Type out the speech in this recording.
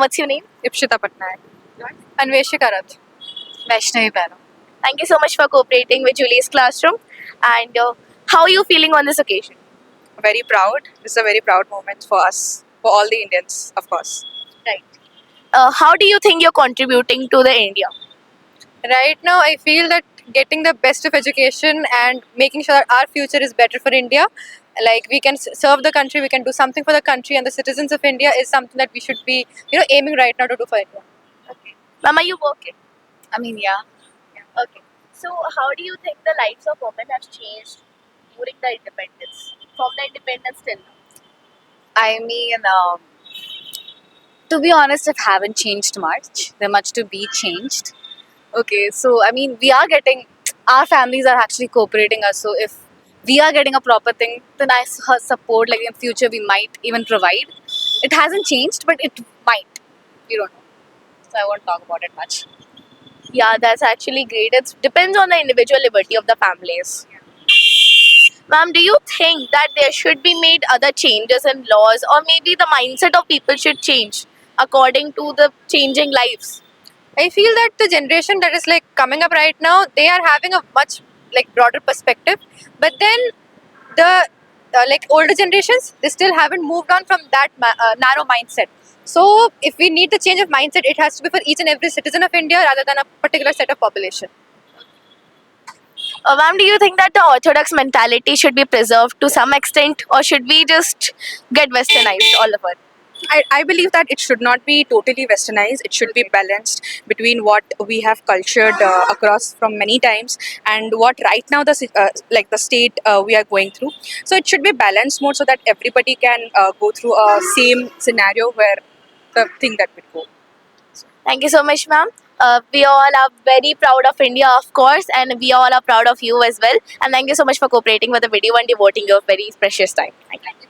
what's your name? Ipshita Patnaik. Anveshika Rath. Vaishnavi Bharam. Thank you so much for cooperating with Julie's classroom. And how are you feeling on this occasion? Very proud. This is a very proud moment for us, for all the Indians, of course. Right. How do you think you're contributing to the India? Right now, I feel that getting the best of education and making sure that our future is better for India, like we can serve the country, we can do something for the country and the citizens of India is something that we should be, aiming right now to do for India. Okay. Ma'am, are you working? I mean, yeah. Okay. So, how do you think the lives of women have changed during the independence? From the independence till now? I mean, to be honest, it haven't changed much. There's much to be changed. Okay, so I mean, we are getting, our families are actually cooperating us. So if we are getting a proper thing, then I support, like in future, we might even provide. It hasn't changed, but it might. You don't know. So I won't talk about it much. Yeah, that's actually great. It depends on the individual liberty of the families. Ma'am, do you think that there should be made other changes in laws, or maybe the mindset of people should change according to the changing lives? I feel that the generation that is like coming up right now, they are having a much like broader perspective. But then the like older generations, they still haven't moved on from that narrow mindset. So if we need the change of mindset, it has to be for each and every citizen of India rather than a particular set of population. Ma'am, do you think that the orthodox mentality should be preserved to some extent, or should we just get westernized all of it? I believe that it should not be totally westernized. It should be balanced between what we have cultured across from many times and what right now like the state we are going through. So it should be balanced more so that everybody can go through a same scenario where the thing that would go. Thank you so much, ma'am. We all are very proud of India, of course, and we all are proud of you as well. And thank you so much for cooperating with the video and devoting your very precious time. Thank you.